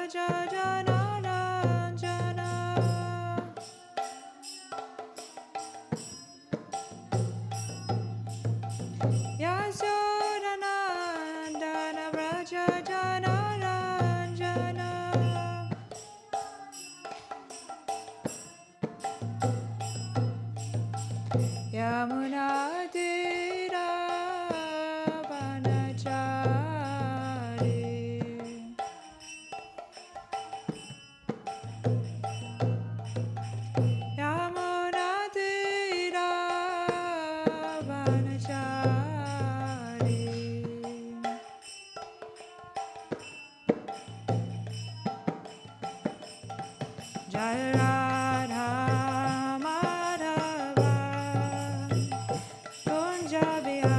Vraja Janaranjana Yasodanandana Vraja Janaranjana Yamunadira Vanachari Yamunadira Vanachari Jaya Radha Madhava Kunja Bihari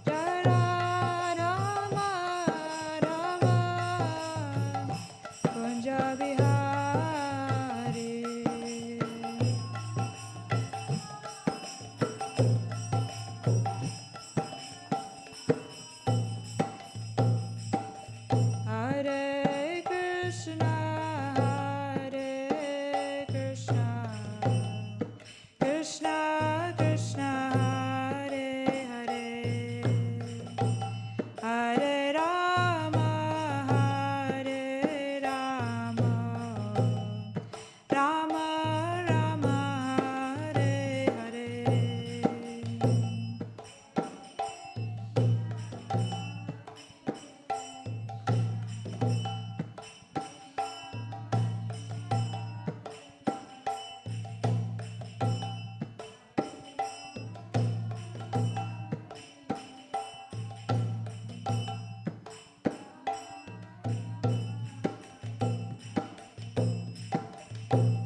Jaya Radha Madhava Kunja Bihari Hare Krishna, Krishna Krishna, Hare Hare, Hare Rama, Hare Rama, Rama Rama, Hare Hare.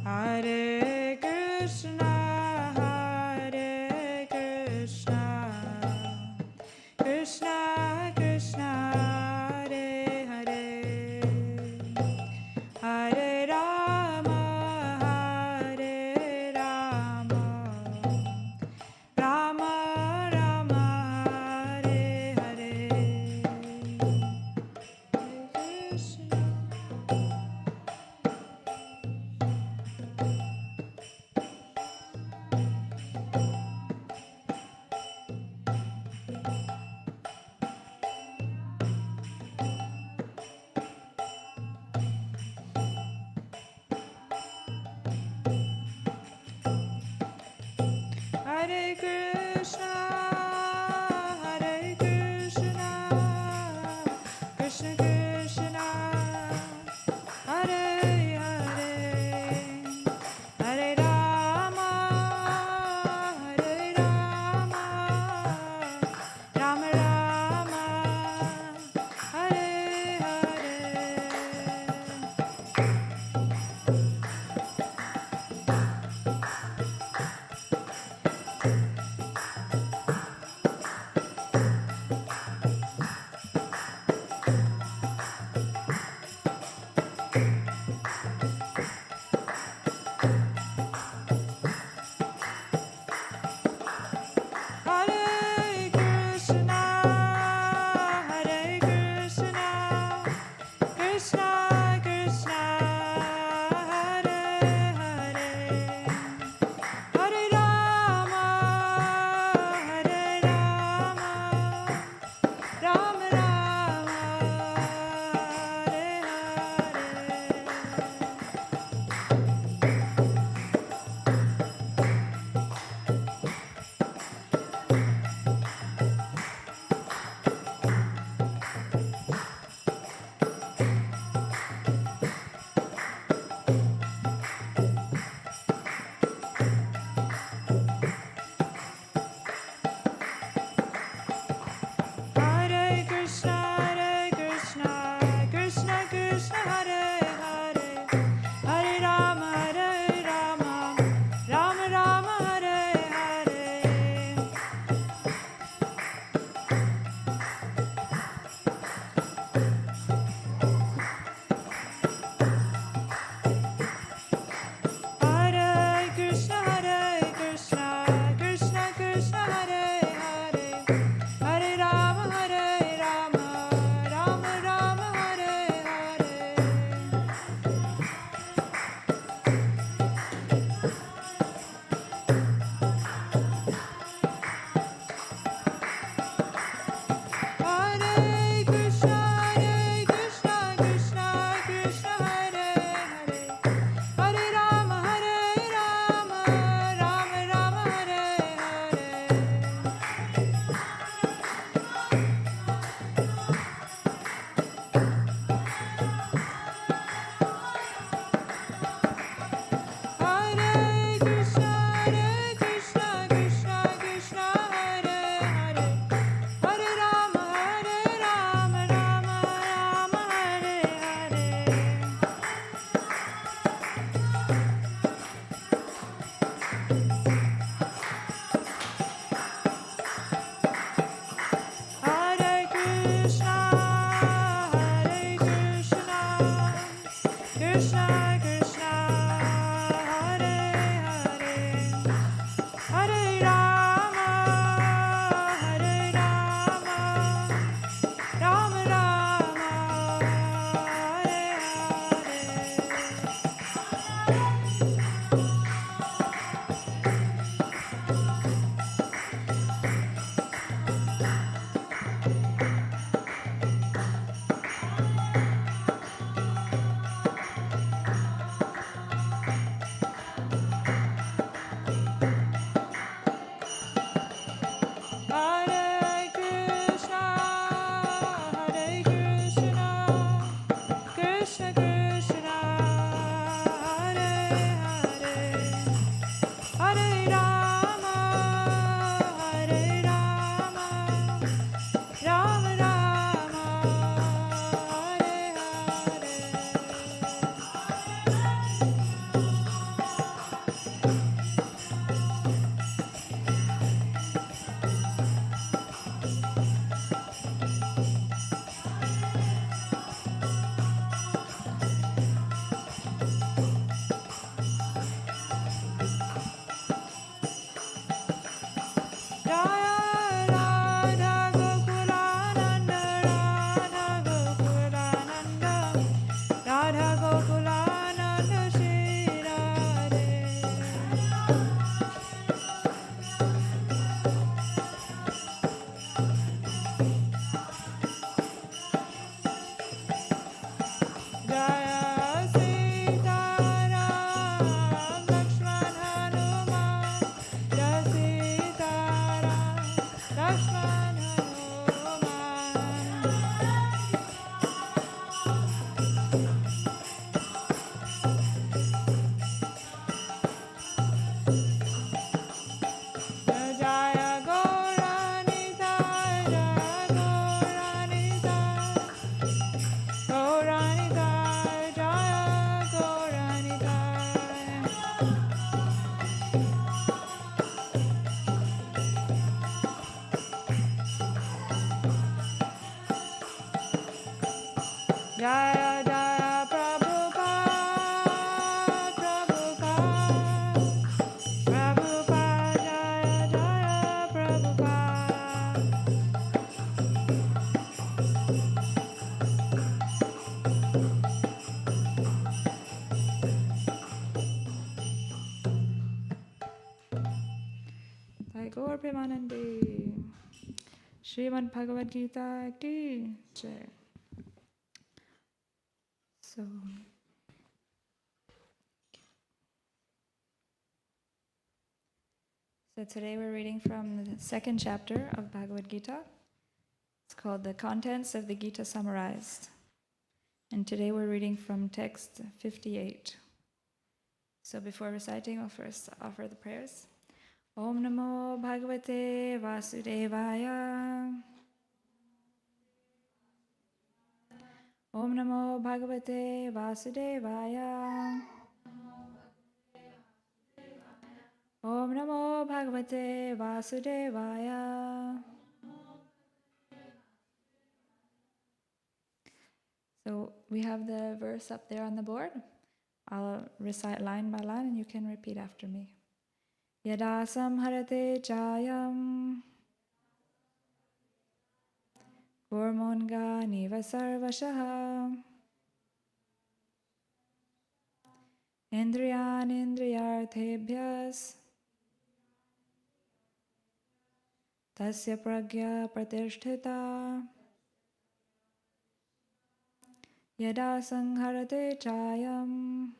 Hare Krishna, Krishna Krishna, Hare Hare, Hare Rama, Hare Rama, Rama Rama, Hare Hare, Hare Krishna. Hare Krishna, Krishna Krishna, Hare Hare, Hare Rama, Rama Rama, Hare Hare. Jaya Jaya Prabhupada, Prabhupada, Prabhupada, Jaya Jaya Prabhupada. Jai Gaur Premanande. Srimad Bhagavad Gita ki Jai. So today we're reading from the second chapter of Bhagavad Gita. It's called The Contents of the Gita Summarized. And today we're reading from text 58. So before reciting, we'll first offer the prayers. Om Namo Bhagavate Vasudevaya. Om Namo Bhagavate Vasudevaya. Om Namo Bhagavate Vasudevaya. So we have the verse up there on the board. I'll recite line by line and you can repeat after me. Yada samharate chayam Kurmonga niva sarvashaha Indriyan indriyarthebhyas Tasya pragya pratisthita Yada sangharate chayam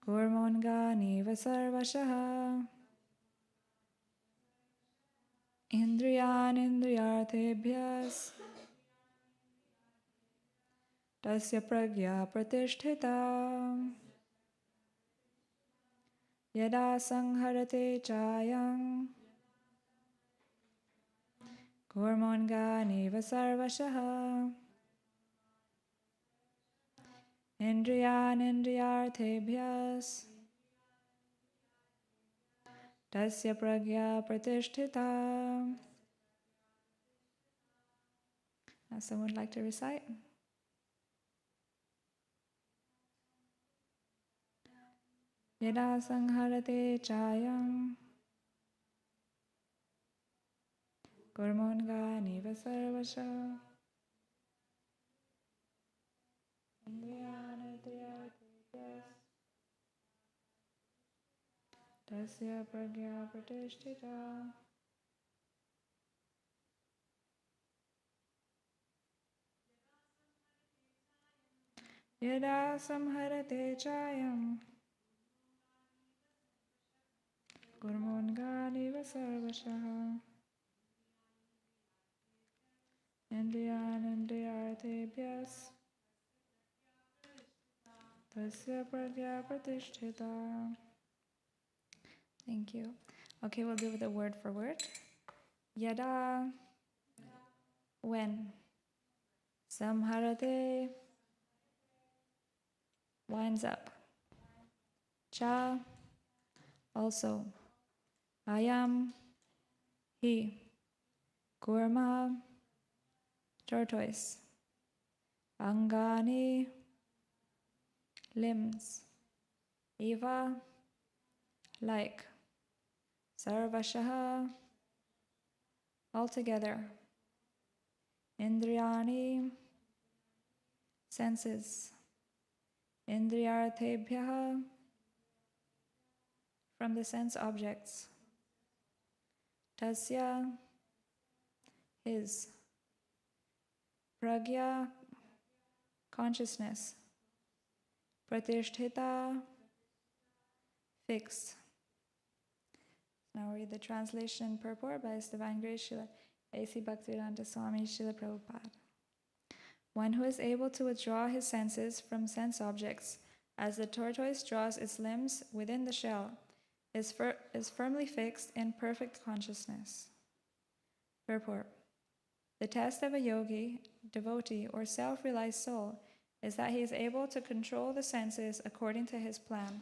Kurmonga niva sarvashaha Indriyan indriyarthebhyas Tasya pragya pratisthita Yada sangharate chayam Kurmonga niva sarvashaha Indriyan indriyarthebhyas Tasya pragya pratisthita. Now someone would like to recite? Yada sangharate chayam Kurmonga niva sarvasha Indriyan indriyarthebhyas Tasya pragya pratisthita. Yada samharate chayam Kurmonga niva sarvashaha Indriyan indriyarthebhyas Tasya pragya pratisthita. Thank you. Okay, we'll do the word for word. Yada, when. Samharate, winds up. Cha, also. Ayam, he. Kurma, tortoise. Angani, limbs. Eva, like. Sarvashaha, altogether. Indriyani, senses. Indriyarthebhyaha, from the sense objects. Tasya, his. Pragya, consciousness. Pratisthita, fixed. Now read the translation purport by His Divine Grace Srila A.C. Bhaktivedanta Swami Srila Prabhupada. One who is able to withdraw his senses from sense objects, as the tortoise draws its limbs within the shell, is firmly fixed in perfect consciousness. Purport. The test of a yogi, devotee, or self-realized soul is that he is able to control the senses according to his plan.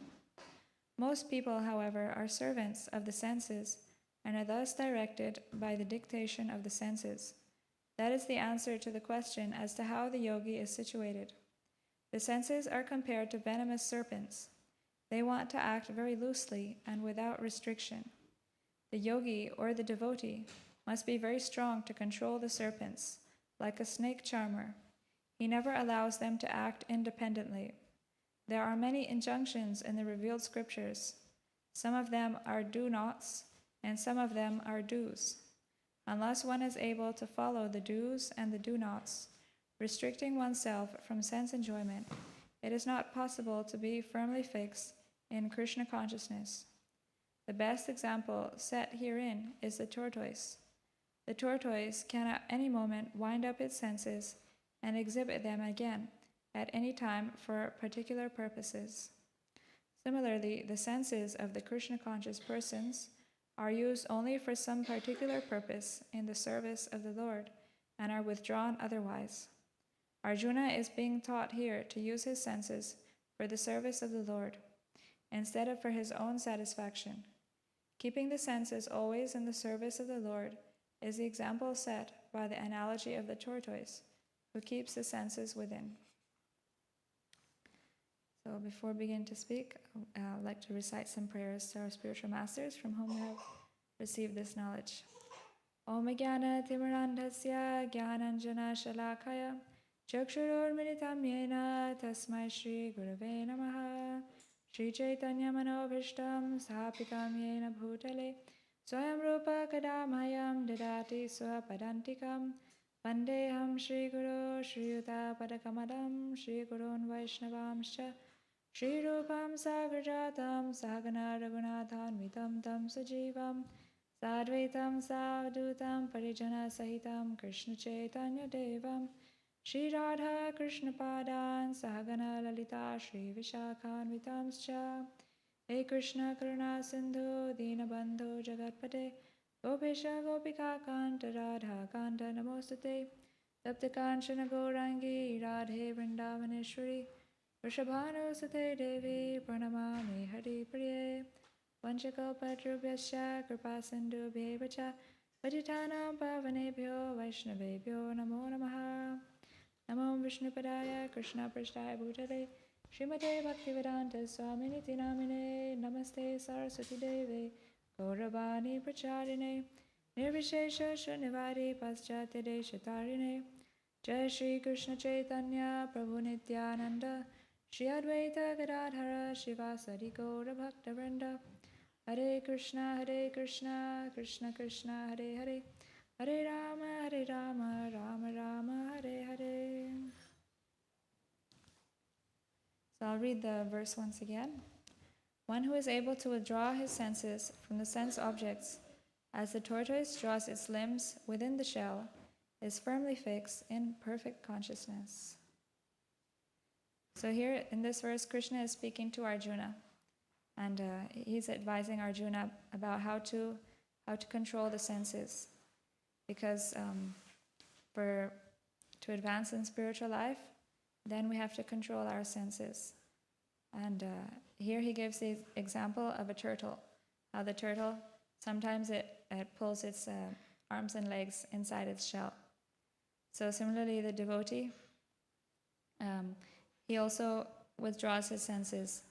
Most people, however, are servants of the senses and are thus directed by the dictation of the senses. That is the answer to the question as to how the yogi is situated. The senses are compared to venomous serpents. They want to act very loosely and without restriction. The yogi or the devotee must be very strong to control the serpents, like a snake charmer. He never allows them to act independently. There are many injunctions in the revealed scriptures. Some of them are do-nots, and some of them are do's. Unless one is able to follow the do's and the do-nots, restricting oneself from sense enjoyment, it is not possible to be firmly fixed in Krishna consciousness. The best example set herein is the tortoise. The tortoise can at any moment wind up its senses and exhibit them again at any time for particular purposes. Similarly, the senses of the Krishna-conscious persons are used only for some particular purpose in the service of the Lord and are withdrawn otherwise. Arjuna is being taught here to use his senses for the service of the Lord, instead of for his own satisfaction. Keeping the senses always in the service of the Lord is the example set by the analogy of the tortoise, who keeps the senses within. So before we begin to speak, I'd like to recite some prayers to our spiritual masters from whom we have received this knowledge. Om Jnana Timirandhasya Jnananjana Shalakaya Chakshururmilitam Yena Tasmai Shri Gurave Namaha Shri Chaitanya Manobhishtam Sthapitam Yena Bhutale Swayam Rupa Kadamhayam Dadati Swapadantikam Vandeham Shri Guru Shri Yuta Padakamadam Shri Gurun Vaishnavamscha Shri Rupam Sagrajatam Sahagana Raghunathanvitam Tam Sajivam Sadvaitam Savdutam Parijana Sahitam Krishna Chaitanya Devam Shri Radha Krishna Padan Sahagana Lalita Shri Vishakhanvitamscha He Krishna Karuna Sindhu Dinabandhu Jagatpate Gopesha Gopika Kanta Radha Kanta Namostate Tapta Kanchana Gaurangi Radhe Vrindavaneshwari Vrishabhanu Sate Devi Pranamami Hari Priye Vanchakalpatrubhyascha Kripasindhubhyevacha Patitanam Pavanebhyo Vaishnavebhyo Namo Namaha Namo Vishnupadaya Krishna Prasthaya Bhutale Srimate Bhaktivedanta Swaminiti Namine Namaste Saraswati Deve Gauravani Pracharine Nirvishesha Shunivari Paschatya Deshatarine Jai Shri Krishna Chaitanya Prabhu Nityananda Shri Advaita Gadadhara Shivasari Gaura Bhaktavrinda Hare Krishna Krishna Krishna Hare Hare Hare Rama Rama Rama Hare Hare. So I'll read the verse once again. One who is able to withdraw his senses from the sense objects, as the tortoise draws its limbs within the shell, is firmly fixed in perfect consciousness. So here in this verse, Krishna is speaking to Arjuna, and he's advising Arjuna about how to control the senses, because to advance in spiritual life, then we have to control our senses. And here he gives the example of a turtle, how the turtle, sometimes it pulls its arms and legs inside its shell. So similarly, the devotee, he also withdraws his senses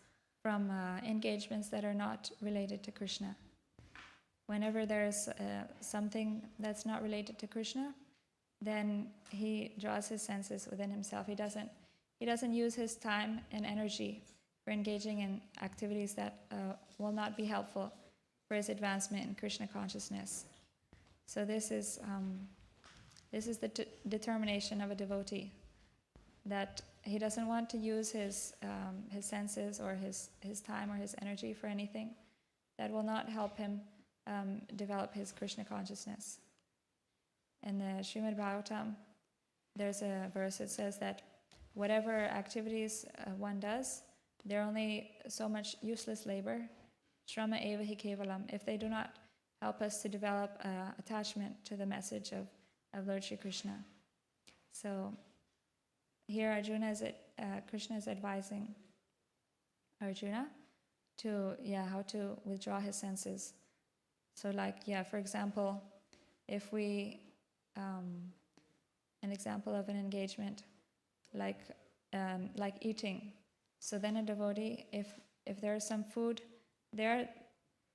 from engagements that are not related to Krishna. Whenever there's something that's not related to Krishna, then he draws his senses within himself. He doesn't use his time and energy for engaging in activities that will not be helpful for his advancement in Krishna consciousness. So this is the determination of a devotee, that he doesn't want to use his senses or his time or his energy for anything that will not help him develop his Krishna consciousness. In the Srimad Bhagavatam, there's a verse that says that whatever activities one does, they're only so much useless labor. Shrama eva hi kevalam, if they do not help us to develop attachment to the message of Lord Shri Krishna. So here Krishna is advising Arjuna to how to withdraw his senses. So for example, if we an example of an engagement, like eating. So then a devotee, if there is some food there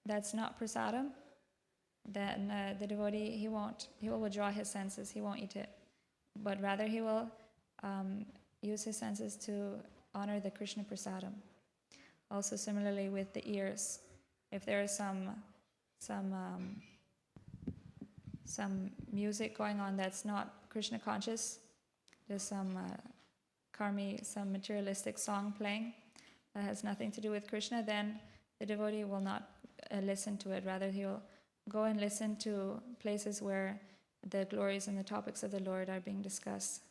that's not prasadam, then the devotee, he will withdraw his senses, he won't eat it, but rather he will use his senses to honor the Krishna prasadam. Also similarly with the ears, if there is some music going on that's not Krishna conscious, there's some karmi, some materialistic song playing that has nothing to do with Krishna, then the devotee will not listen to it. Rather, he'll go and listen to places where the glories and the topics of the Lord are being discussed,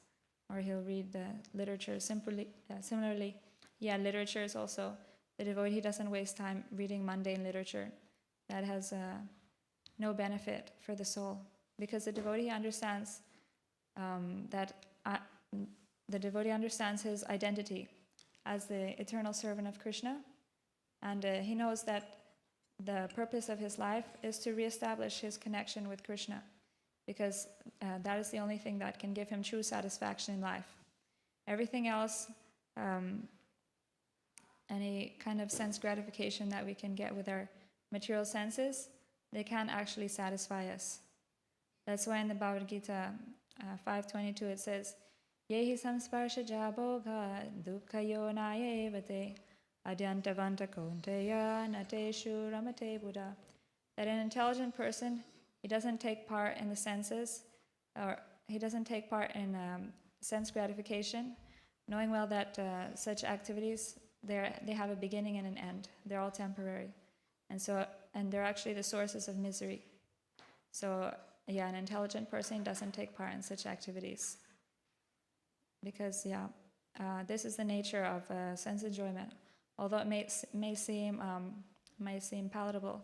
or he'll read the literature. Similarly, literature is also, the devotee doesn't waste time reading mundane literature that has no benefit for the soul, because the devotee understands the devotee understands his identity as the eternal servant of Krishna, and he knows that the purpose of his life is to reestablish his connection with Krishna, because that is the only thing that can give him true satisfaction in life. Everything else, any kind of sense gratification that we can get with our material senses, they can't actually satisfy us. That's why in the Bhagavad Gita 5.22 it says, Yehi samsparshaja bhoga dukkhayo naya evate adyantavanta kaunteya nateshu ramate buddha. That an intelligent person, he doesn't take part in the senses, or he doesn't take part in sense gratification, knowing well that such activities, they have a beginning and an end. They're all temporary. And they're actually the sources of misery. So, an intelligent person doesn't take part in such activities. Because, this is the nature of sense enjoyment. Although it may seem palatable,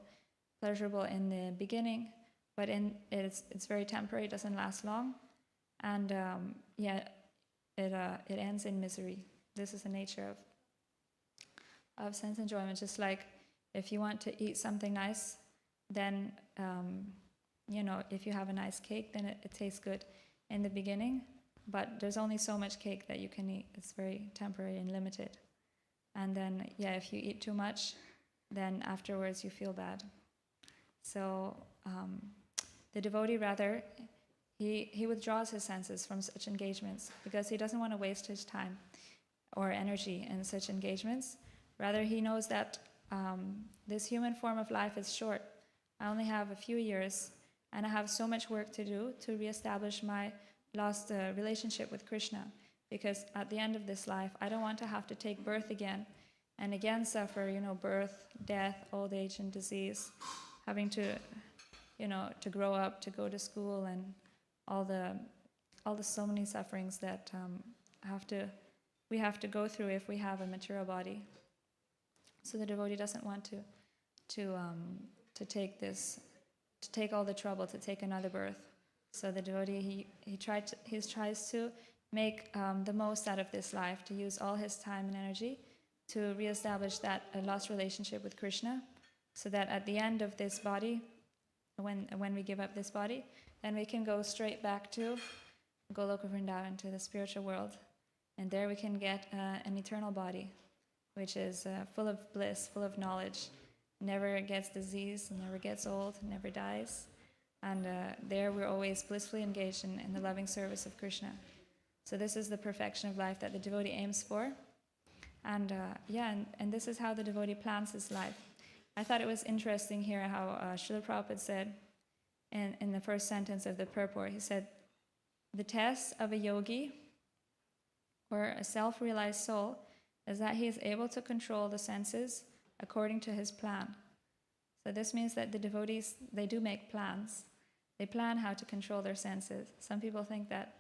pleasurable in the beginning, but it's very temporary, it doesn't last long, and it ends in misery. This is the nature of sense enjoyment. Just like if you want to eat something nice, then if you have a nice cake, then it tastes good in the beginning, but there's only so much cake that you can eat. It's very temporary and limited. And then, if you eat too much, then afterwards you feel bad. So the devotee, rather, he withdraws his senses from such engagements because he doesn't want to waste his time or energy in such engagements. Rather, he knows that this human form of life is short. I only have a few years, and I have so much work to do to reestablish my lost relationship with Krishna. Because at the end of this life, I don't want to have to take birth again and again suffer, birth, death, old age, and disease, having to grow up, to go to school, and all the so many sufferings that we have to go through if we have a material body. So the devotee doesn't want to take all the trouble to take another birth. So the devotee he tries to make the most out of this life, to use all his time and energy to reestablish that lost relationship with Krishna, so that at the end of this body, when we give up this body, then we can go straight back to Goloka Vrindavan, to the spiritual world, and there we can get an eternal body, which is full of bliss, full of knowledge, never gets disease, never gets old, never dies, and there we're always blissfully engaged in the loving service of Krishna. So this is the perfection of life that the devotee aims for. And and this is how the devotee plans his life. I thought it was interesting here how Srila Prabhupada said in the first sentence of the purport, he said, the test of a yogi or a self-realized soul is that he is able to control the senses according to his plan. So this means that the devotees, they do make plans. They plan how to control their senses. Some people think that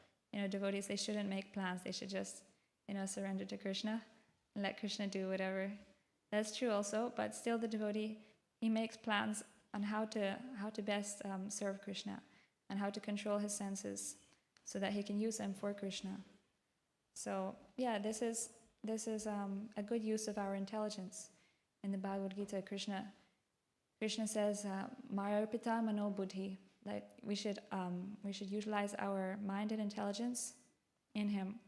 devotees, they shouldn't make plans. They should just, surrender to Krishna and let Krishna do whatever. That's true also, but still the devotee, he makes plans on how to best serve Krishna and how to control his senses so that he can use them for Krishna. So, this is a good use of our intelligence. In the Bhagavad Gita, Krishna says, Mayarpita mano buddhi, like we should utilize our mind and intelligence in him.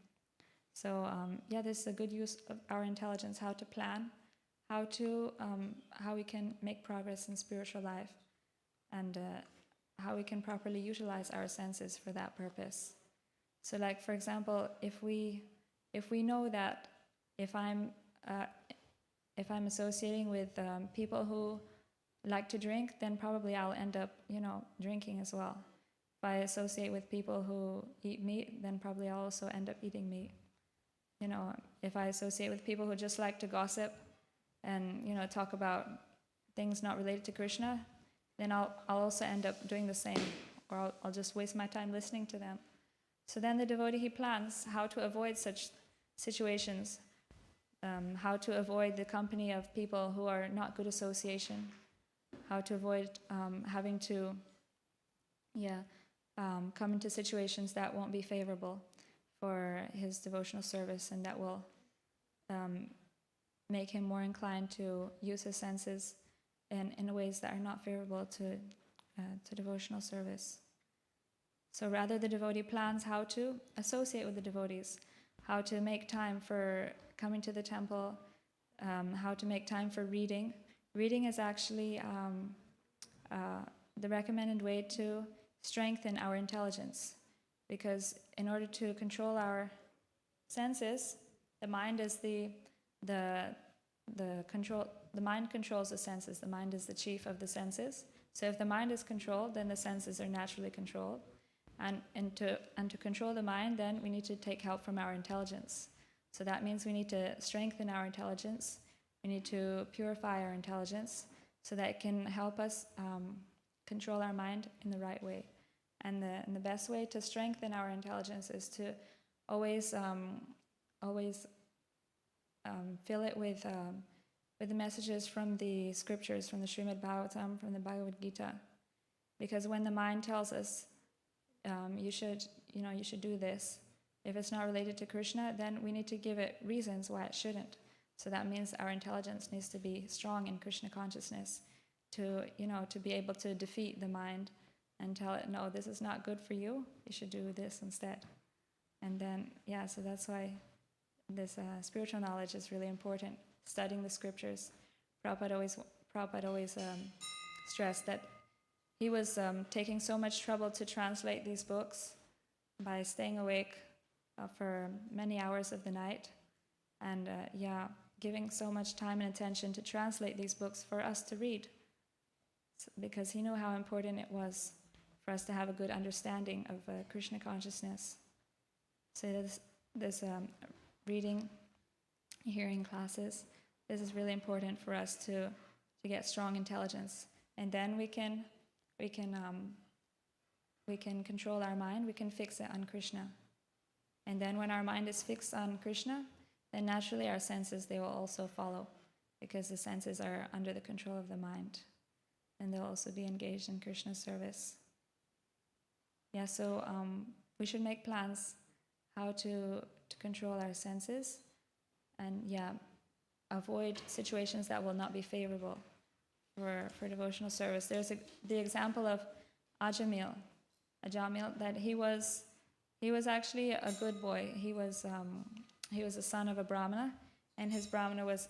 So this is a good use of our intelligence, how to plan, how we can make progress in spiritual life, and how we can properly utilize our senses for that purpose. So, like for example, if we know that if I'm associating with people who like to drink, then probably I'll end up, drinking as well. If I associate with people who eat meat, then probably I'll also end up eating meat. If I associate with people who just like to gossip and, talk about things not related to Krishna, then I'll also end up doing the same, or I'll just waste my time listening to them. So then the devotee, he plans how to avoid such situations, how to avoid the company of people who are not good association, how to avoid having to come into situations that won't be favorable for his devotional service, and that will make him more inclined to use his senses in ways that are not favorable to devotional service. So rather, the devotee plans how to associate with the devotees, how to make time for coming to the temple, how to make time for reading. Reading is actually the recommended way to strengthen our intelligence, because in order to control our senses, the mind is the mind controls the senses. The mind is the chief of the senses. So if the mind is controlled, then the senses are naturally controlled. And to control the mind, then we need to take help from our intelligence. So that means we need to strengthen our intelligence. We need to purify our intelligence so that it can help us control our mind in the right way. And the best way to strengthen our intelligence is to always fill it with the messages from the scriptures, from the Srimad Bhagavatam, from the Bhagavad Gita. Because when the mind tells us you should do this, if it's not related to Krishna, then we need to give it reasons why it shouldn't. So that means our intelligence needs to be strong in Krishna consciousness to be able to defeat the mind and tell it, no, this is not good for you. You should do this instead. And then, so that's why this spiritual knowledge is really important. Studying the scriptures. Prabhupada always stressed that he was taking so much trouble to translate these books by staying awake for many hours of the night, and giving so much time and attention to translate these books for us to read, because he knew how important it was for us to have a good understanding of Krishna consciousness. So this reading, hearing classes, this is really important for us to get strong intelligence, and then we can control our mind. We can fix it on Krishna, and then when our mind is fixed on Krishna, then naturally our senses, they will also follow, because the senses are under the control of the mind, and they'll also be engaged in Krishna's service. So we should make plans how to control our senses, and avoid situations that will not be favorable for devotional service. There's the example of Ajamil, that he was actually a good boy. He was a son of a Brahmana, and his Brahmana was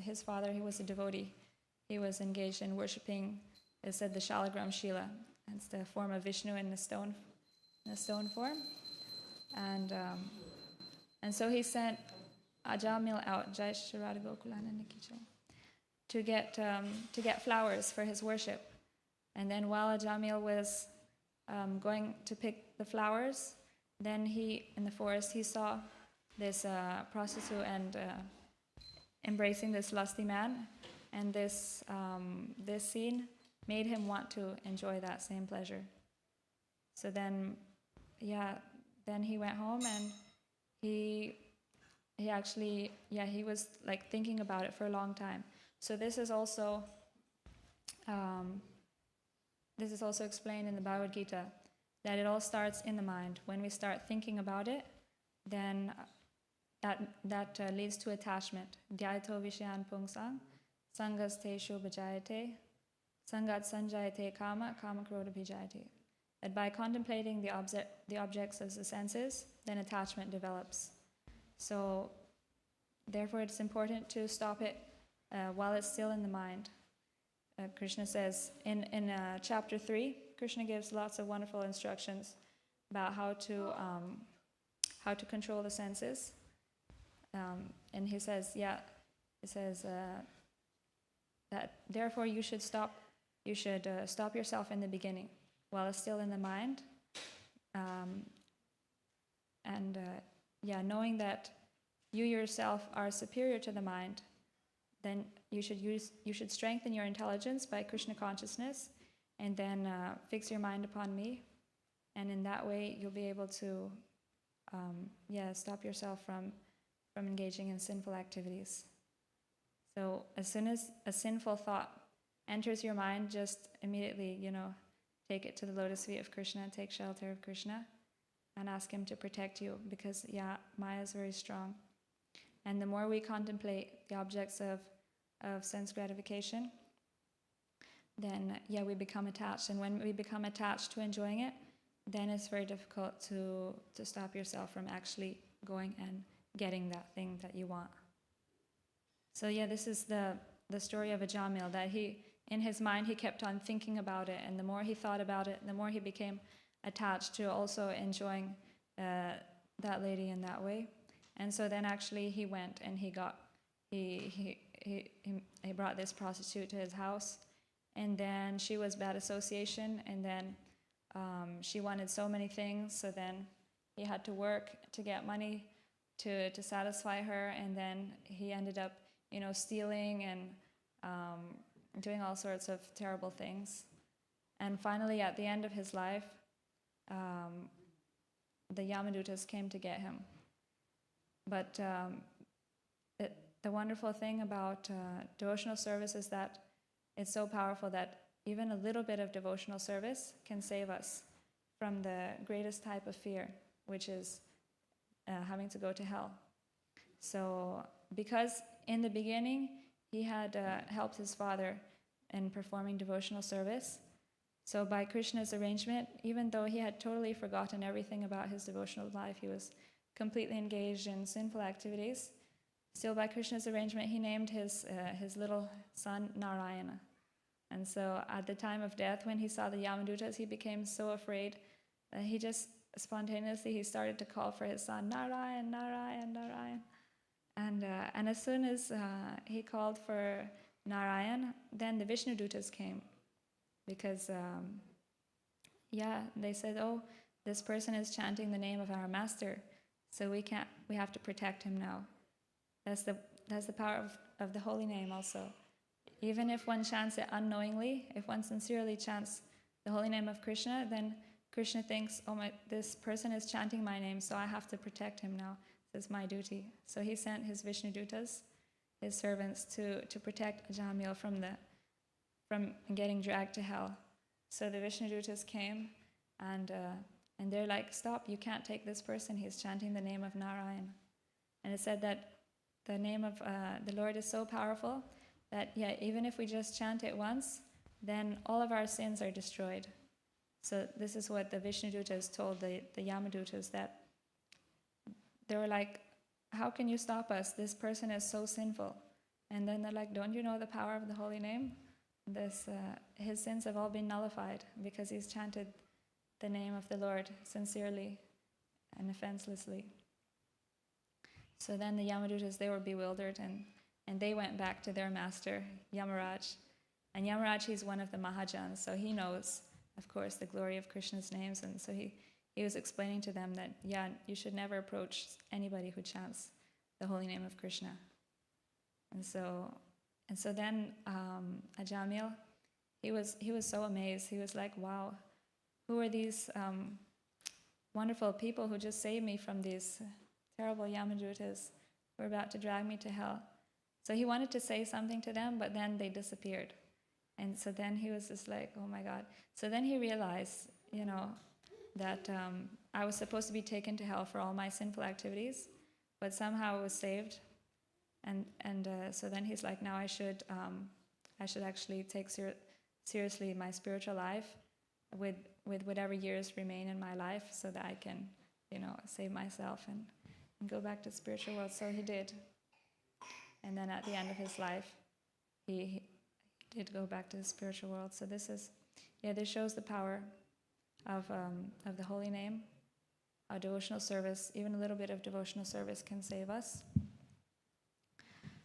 his father. He was a devotee. He was engaged in worshipping, it said, the Shalagram Shila. It's the form of Vishnu in the stone form, and so he sent Ajamil out, Jai Shri Radha Gokulananda Ki Jai, to get flowers for his worship. And then while Ajamil was going to pick the flowers, then in the forest, he saw this prostitute and embracing this lusty man, and this scene made him want to enjoy that same pleasure. So then he went home, and he actually, he was like thinking about it for a long time. So this is also explained in the Bhagavad Gita, that it all starts in the mind. When we start thinking about it, then that leads to attachment. Dhyato vishayan pungsang, sangas teshu bhajayate, Sangat sanjayate kama, kama krodha bhijayate. That by contemplating the objects of the senses, then attachment develops. So, therefore, it's important to stop it while it's still in the mind. Krishna says in chapter 3, Krishna gives lots of wonderful instructions about how to control the senses. And he says, that therefore you should stop yourself in the beginning while it's still in the mind. Knowing that you yourself are superior to the mind, then you should strengthen your intelligence by Krishna consciousness, and then fix your mind upon me, and in that way you'll be able to stop yourself from engaging in sinful activities. So as soon as a sinful thought enters your mind, just immediately, take it to the lotus feet of Krishna, take shelter of Krishna, and ask him to protect you, because Maya is very strong. And the more we contemplate the objects of sense gratification, then we become attached. And when we become attached to enjoying it, then it's very difficult to stop yourself from actually going and getting that thing that you want. So this is the story of Ajamil, that in his mind he kept on thinking about it, and the more he thought about it, the more he became attached to also enjoying that lady in that way. And so then actually he went and he brought this prostitute to his house, and then she was bad association, and then she wanted so many things, so then he had to work to get money to satisfy her, and then he ended up stealing and doing all sorts of terrible things. And finally, at the end of his life, the Yamadutas came to get him. But the wonderful thing about devotional service is that it's so powerful that even a little bit of devotional service can save us from the greatest type of fear, which is having to go to hell. So, because in the beginning he had helped his father in performing devotional service, so by Krishna's arrangement, even though he had totally forgotten everything about his devotional life, he was completely engaged in sinful activities, still by Krishna's arrangement he named his little son Narayana. And so at the time of death, when he saw the Yamadutas, he became so afraid that he just spontaneously he started to call for his son, Narayan, Narayan, Narayan. And as soon as he called for Narayan, then the Vishnu Dutas came, because they said, oh, this person is chanting the name of our master, so we have to protect him now. That's the power of the holy name also. Even if one chants it unknowingly, if one sincerely chants the holy name of Krishna, then Krishna thinks, oh, this person is chanting my name, so I have to protect him now. This is my duty. So he sent his Vishnu Dutas, his servants, to protect Ajamil from getting dragged to hell. So the Vishnu Dutas came, and they're like, stop, you can't take this person, he's chanting the name of Narayan. And it said that the name of the Lord is so powerful that, even if we just chant it once, then all of our sins are destroyed. So this is what the Vishnu Dutas told the Yamadutas, that they were like, how can you stop us? This person is so sinful. And then they're like, don't you know the power of the holy name? His sins have all been nullified because he's chanted the name of the Lord sincerely and offenselessly. So then the Yamadutas, they were bewildered, and they went back to their master, Yamaraj. And Yamaraj, he's one of the Mahajans, so he knows, of course, the glory of Krishna's names. And so he was explaining to them that, you should never approach anybody who chants the holy name of Krishna. And so then Ajamil, he was so amazed. He was like, wow, who are these wonderful people who just saved me from these terrible Yamadutas who are about to drag me to hell? So he wanted to say something to them, but then they disappeared. And so then he was just like, oh my God. So then he realized, that I was supposed to be taken to hell for all my sinful activities, but somehow I was saved. And so then he's like, now I should actually take seriously my spiritual life with whatever years remain in my life, so that I can, save myself and go back to the spiritual world. So he did. And then at the end of his life, he did go back to the spiritual world. So this shows the power of the holy name. Our devotional service, even a little bit of devotional service can save us.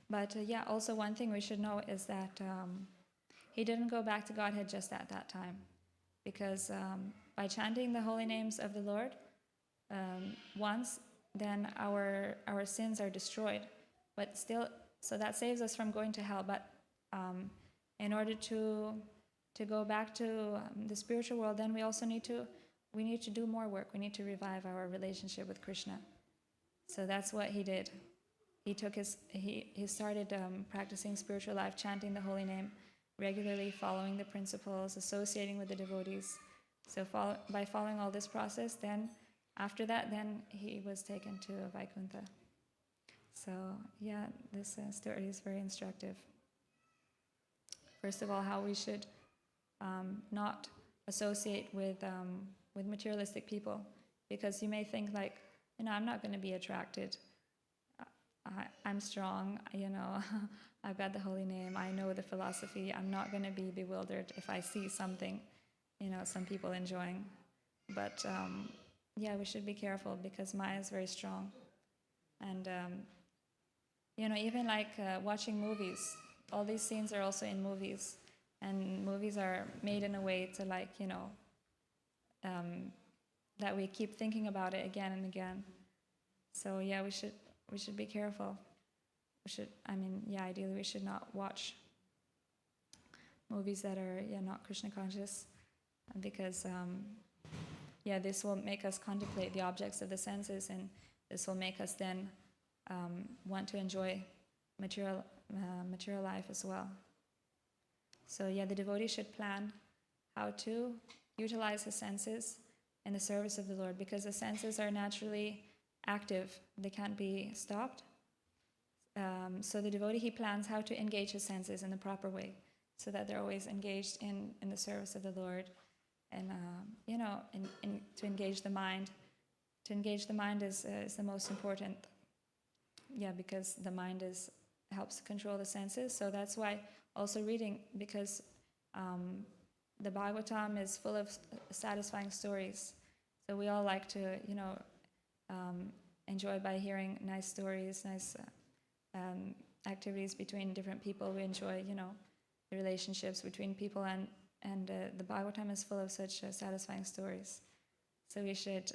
But also one thing we should know is that he didn't go back to Godhead just at that time, because by chanting the holy names of the Lord once, then our sins are destroyed. But still, so that saves us from going to hell. But in order to go back to the spiritual world, then we also need to do more work. We need to revive our relationship with Krishna. So that's what he did. He started practicing spiritual life, chanting the holy name regularly, following the principles, associating with the devotees. So by following all this process, then after that, then he was taken to Vaikuntha. So this story is very instructive. First of all, how we should not associate with materialistic people, because you may think like, I'm not going to be attracted. I'm strong, I've got the holy name, I know the philosophy, I'm not going to be bewildered if I see something, some people enjoying. But we should be careful, because Maya is very strong. And, even like watching movies, all these scenes are also in movies. And movies are made in a way to that we keep thinking about it again and again. So we should be careful. Ideally we should not watch movies that are not Krishna conscious, because this will make us contemplate the objects of the senses, and this will make us then want to enjoy material life as well. So the devotee should plan how to utilize his senses in the service of the Lord, because the senses are naturally active. They can't be stopped. So the devotee, he plans how to engage his senses in the proper way, so that they're always engaged in the service of the Lord, and to engage the mind. To engage the mind is the most important. Because the mind helps control the senses. So that's why also reading, because the Bhagavatam is full of satisfying stories. So we all like to, enjoy by hearing nice stories, nice activities between different people. We enjoy, the relationships between people, and the Bhagavatam is full of such satisfying stories. So we should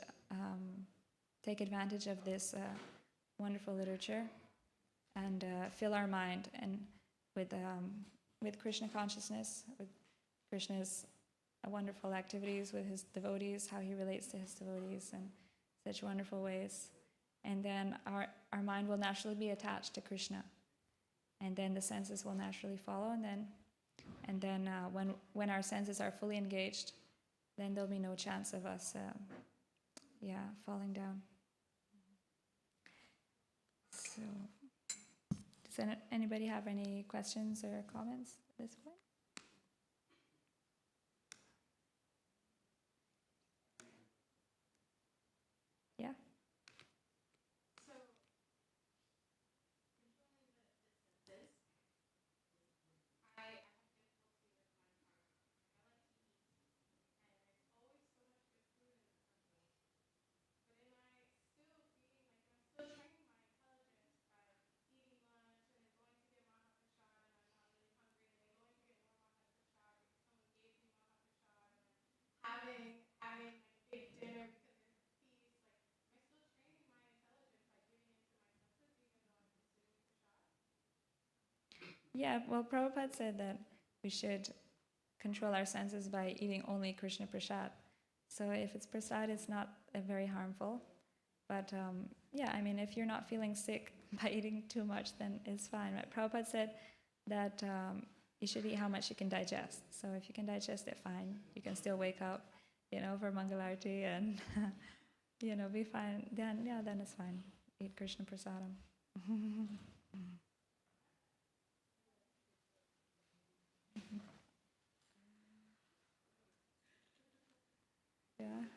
take advantage of this wonderful literature and fill our mind and with Krishna consciousness, with Krishna's wonderful activities with his devotees, how he relates to his devotees in such wonderful ways. And then our mind will naturally be attached to Krishna, and then the senses will naturally follow. And then when our senses are fully engaged, then there'll be no chance of us, falling down. So, does anybody have any questions or comments at this point? Yeah. So, controlling the senses, I have difficulty with my heart. I like to eat, and there's always so much good food in front of me. But am I still feeding, am I still training my intelligence by eating lunch and then going to get Mahaprasad and I'm not really hungry, and then going to get more Mahaprasad because someone gave me Mahaprasad, and then having like a big dinner because there's a feast? Am I still training my intelligence by giving into my senses even though I'm consuming prasad? Yeah, well, Prabhupada said that we should control our senses by eating only Krishna prasad. So if it's prasad, it's not very harmful. But if you're not feeling sick by eating too much, then it's fine. Right? Prabhupada said that you should eat how much you can digest. So if you can digest it, fine. You can still wake up, for Mangalarti and, be fine. Then it's fine. Eat Krishna prasadam.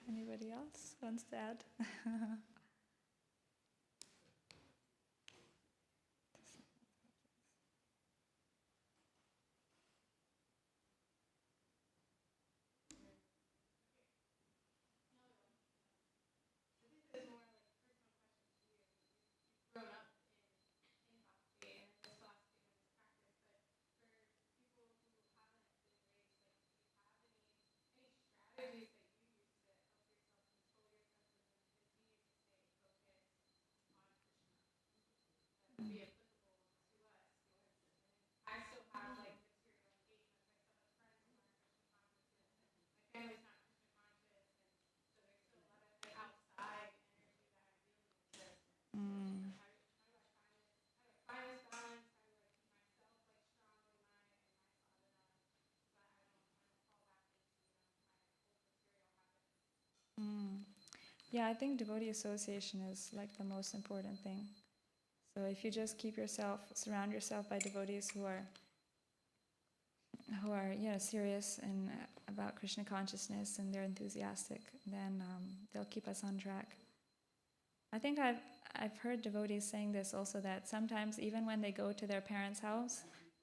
Anybody else wants to add? Grown up in bhakti and this philosophy and this practice, but for people who haven't been raised, like, do you have any strategies that you use to help yourself control your senses and continue to stay focused on Krishna that would be applicable to us? Because I still have like material engagements. I still have friends who aren't Krishna consciousness, and my family's not Krishna conscious, and so there's still a lot of like outside energy that I'm dealing with. Mm. How do I find this? How do I find this balance? How do I keep myself like strong in my sadhana, so that I don't fall back into my old material habits? Mm. Yeah, I think devotee association is like the most important thing. So if you just surround yourself by devotees who are serious and about Krishna consciousness, and they're enthusiastic, then they'll keep us on track. I think I've heard devotees saying this also, that sometimes even when they go to their parents' house,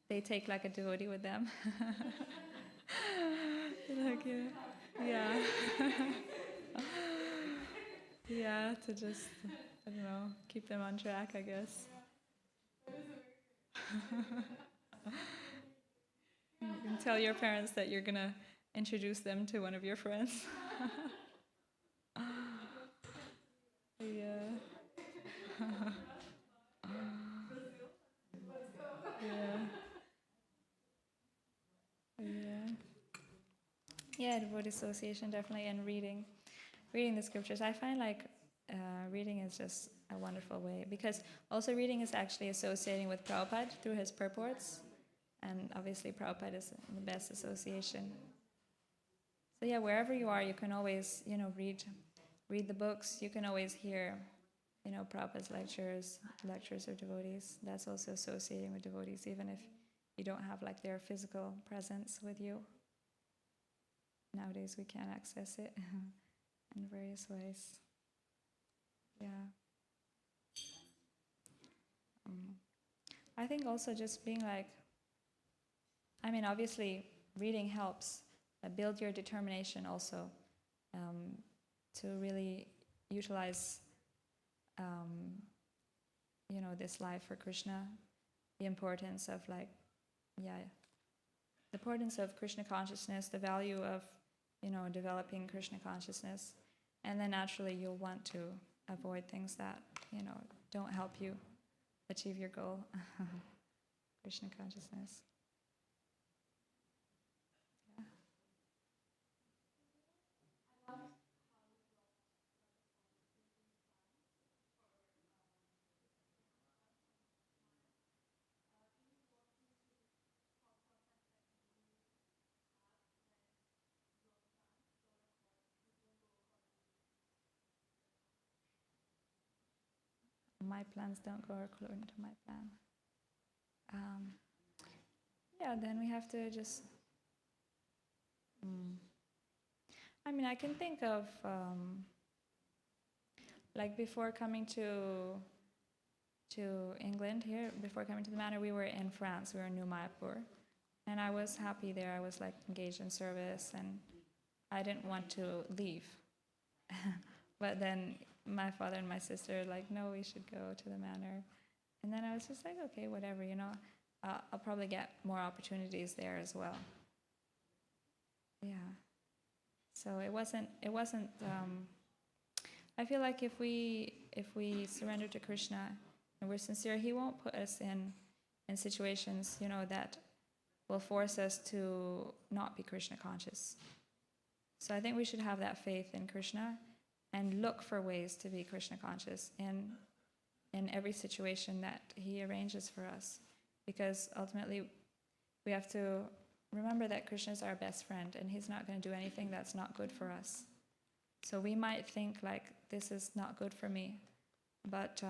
they take like a devotee with them. Like, yeah. Yeah, to just, I don't know, keep them on track, I guess. You can tell your parents that you're gonna introduce them to one of your friends. Yeah. Yeah. Yeah. Yeah, devotee association definitely, and reading the scriptures. I find like reading is just a wonderful way, because also reading is actually associating with Prabhupada through his purports, and obviously Prabhupada is the best association. So yeah, wherever you are, you can always read the books. You can always hear Prabhupada's lectures of devotees. That's also associating with devotees, even if you don't have like their physical presence with you. Nowadays we can access it in various ways. Yeah. I think also just being like, obviously reading helps build your determination also, to really utilize this life for Krishna, the importance of the importance of Krishna consciousness, the value of developing Krishna consciousness, and then naturally you'll want to avoid things that don't help you achieve your goal. Krishna consciousness. Yeah. My plans don't go according to my plan. Yeah, then we have to just. I can think of like before coming to England here, before coming to the manor, we were in France. We were in New Mayapur, and I was happy there. I was like engaged in service, and I didn't want to leave. But then my father and my sister were like, no, we should go to the manor. And then I was just like, okay, whatever, I'll probably get more opportunities there as well. Yeah. So it wasn't. I feel like if we surrender to Krishna and we're sincere, He won't put us in situations, that will force us to not be Krishna conscious. So I think we should have that faith in Krishna and look for ways to be Krishna conscious in every situation that He arranges for us. Because ultimately we have to remember that Krishna is our best friend, and He's not going to do anything that's not good for us. So we might think like, this is not good for me, but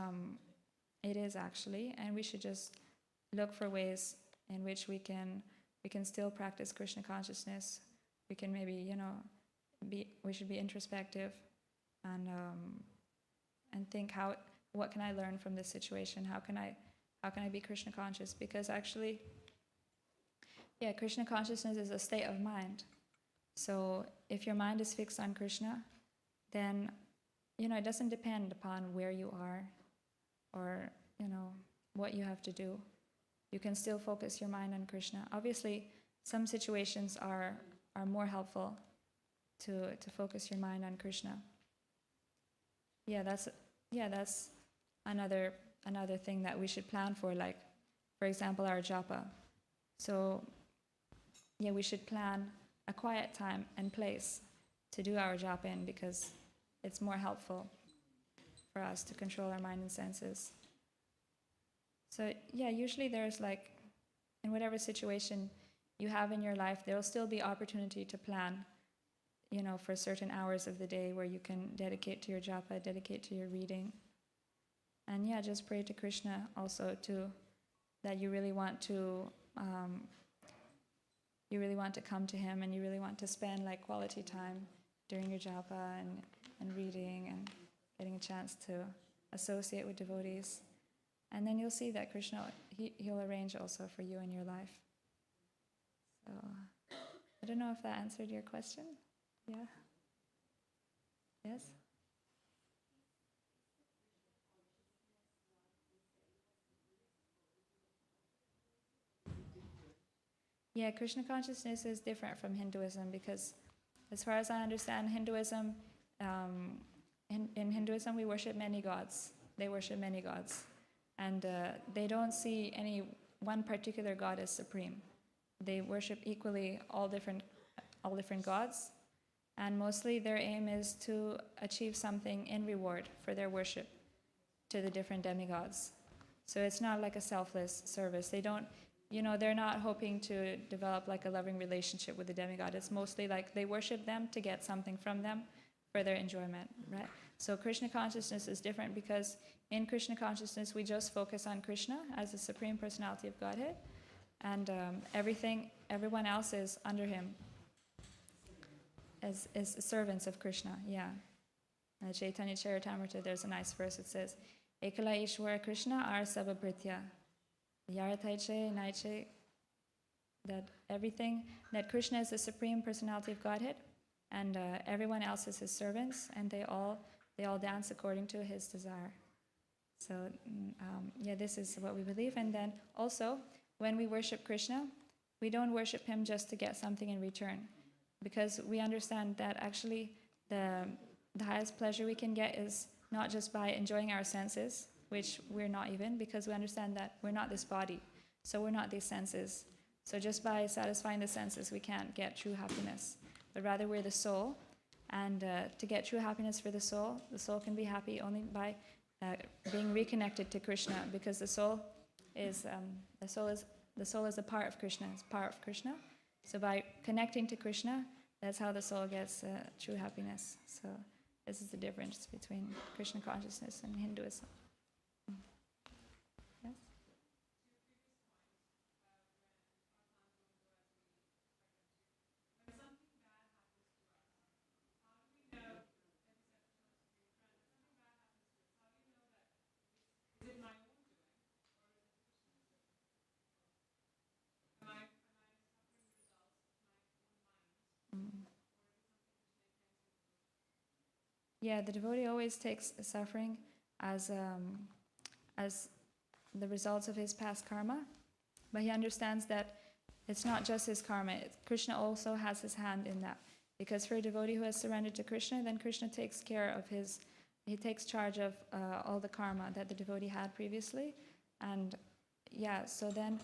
it is actually, and we should just look for ways in which we can still practice Krishna consciousness. We can maybe, be introspective and think what can I learn from this situation? How can I be Krishna conscious? Because actually, yeah, Krishna consciousness is a state of mind. So if your mind is fixed on Krishna, then it doesn't depend upon where you are or what you have to do. You can still focus your mind on Krishna. Obviously, some situations are more helpful to focus your mind on Krishna. That's another thing that we should plan for, like, for example, our japa. So we should plan a quiet time and place to do our japa in, because it's more helpful for us to control our mind and senses. So usually there's, like, in whatever situation you have in your life, there will still be opportunity to plan, for certain hours of the day where you can dedicate to your japa, dedicate to your reading. And just pray to Krishna also that you really want to come to him, and you really want to spend, like, quality time during your japa and reading and getting a chance to associate with devotees. And then you'll see that Krishna, he'll arrange also for you in your life. So I don't know if that answered your question. Yeah? Yes? Yeah, Krishna consciousness is different from Hinduism, because as far as I understand Hinduism, in Hinduism we worship many gods. They worship many gods. And they don't see any one particular god as supreme. They worship equally all different gods, and mostly their aim is to achieve something in reward for their worship to the different demigods. So it's not like a selfless service. They don't, they're not hoping to develop, like, a loving relationship with the demigod. It's mostly like they worship them to get something from them for their enjoyment, right? So Krishna consciousness is different, because in Krishna consciousness we just focus on Krishna as the Supreme Personality of Godhead, and everyone else is under him as servants of Krishna. In the Chaitanya Charitamrita there's a nice verse. It says, Ekala Ishwara Krishna ar sababhritya yarataiche naiche, that Krishna is the Supreme Personality of Godhead, and everyone else is his servants, and they all dance according to his desire. So this is what we believe. And then also, when we worship Krishna, we don't worship him just to get something in return, because we understand that actually the highest pleasure we can get is not just by enjoying our senses, which we're not even, because we understand that we're not this body, so we're not these senses. So just by satisfying the senses we can't get true happiness, but rather we're the soul, and to get true happiness for the soul can be happy only by being reconnected to Krishna, because the soul is a part of Krishna. It's part of Krishna. So by connecting to Krishna, that's how the soul gets true happiness. So this is the difference between Krishna consciousness and Hinduism. Yes? Yeah, the devotee always takes suffering as the results of his past karma, but he understands that it's not just his karma. Krishna also has his hand in that, because for a devotee who has surrendered to Krishna, then Krishna takes care of he takes charge of all the karma that the devotee had previously, and so then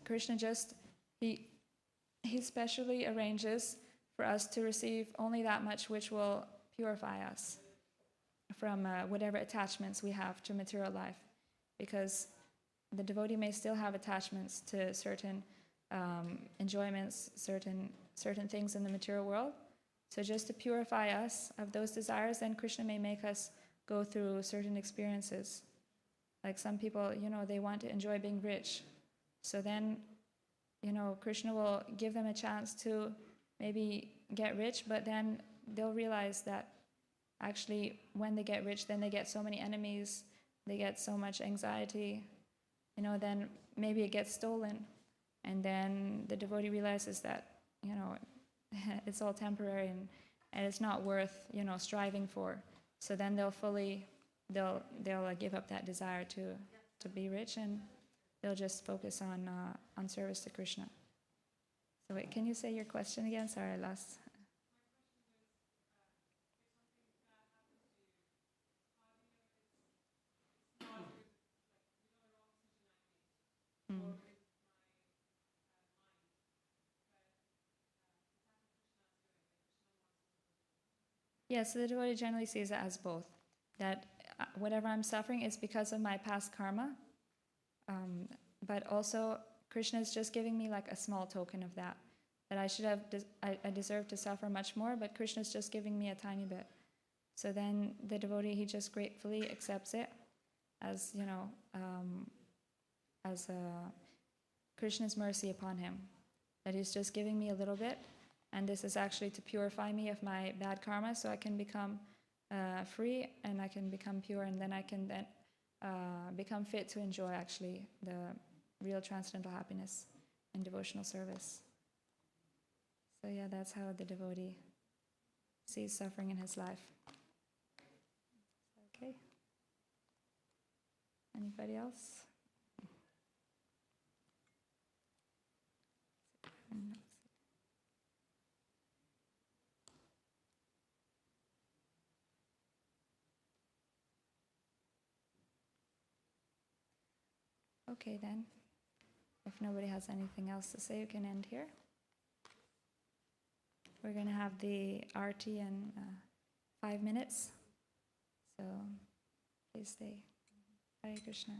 Krishna he specially arranges for us to receive only that much which will purify us from whatever attachments we have to material life, because the devotee may still have attachments to certain enjoyments, certain things in the material world. So just to purify us of those desires, then Krishna may make us go through certain experiences. Like some people, they want to enjoy being rich. So then, Krishna will give them a chance to maybe, get rich, but then they'll realize that actually when they get rich, then they get so many enemies, they get so much anxiety, then maybe it gets stolen. And then the devotee realizes that, it's all temporary and it's not worth, striving for. So then they'll give up that desire to be rich, and they'll just focus on service to Krishna. So wait, can you say your question again? Sorry, I lost. Mm. Yeah, so the devotee generally sees it as both. That whatever I'm suffering is because of my past karma, but also Krishna is just giving me like a small token of that. That I should have, I deserve to suffer much more, but Krishna is just giving me a tiny bit. So then the devotee, he just gratefully accepts it as, as Krishna's mercy upon him. That he's just giving me a little bit, and this is actually to purify me of my bad karma, so I can become free and I can become pure, and then I can then become fit to enjoy actually the real transcendental happiness in devotional service. So yeah, that's how the devotee sees suffering in his life. Okay. Anybody else? Okay then. If nobody has anything else to say, you can end here. We're going to have the arti in 5 minutes. So please stay. Hare Krishna.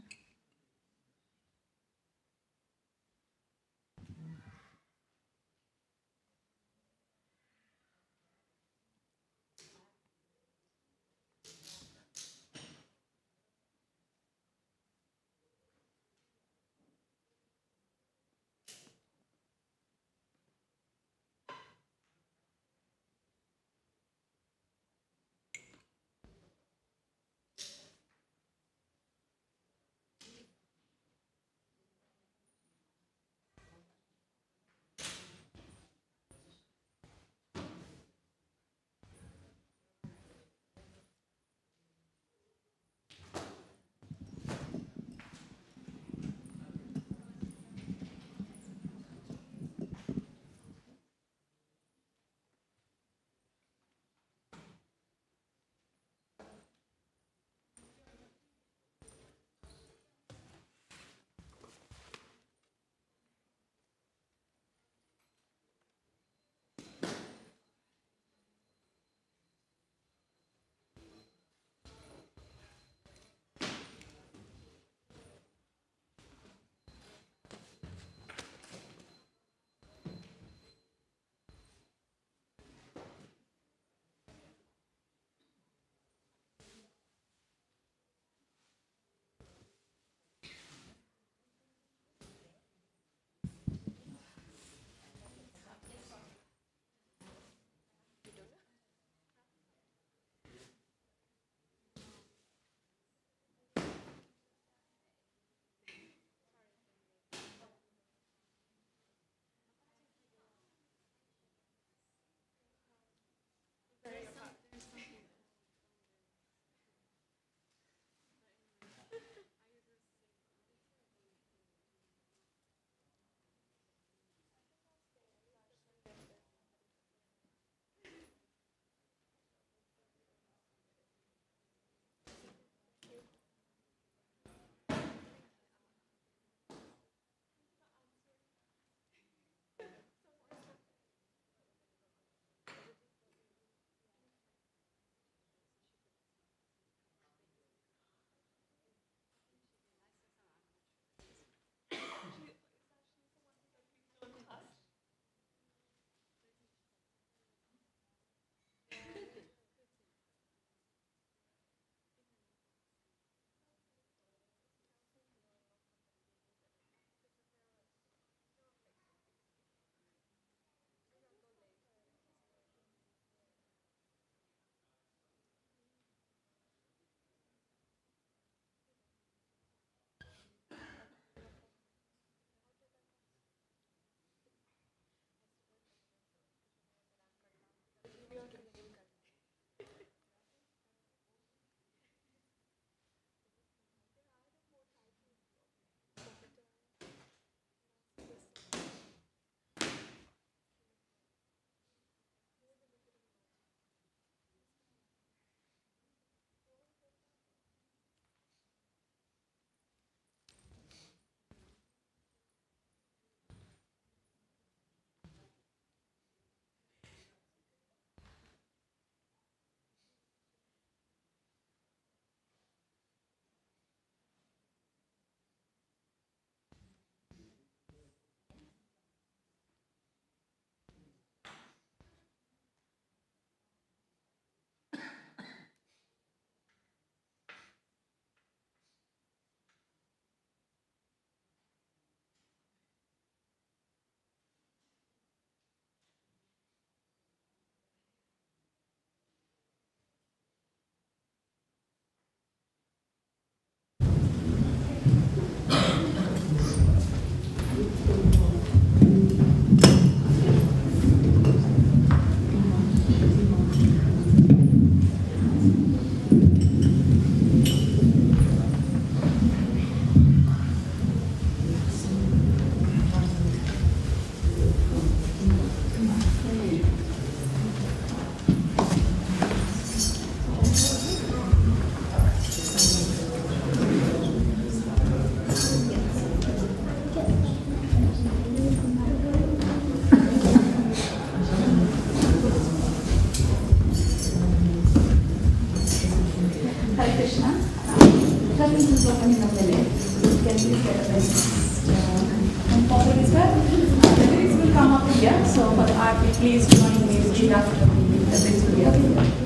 India. So for the art, please join me straight after this video.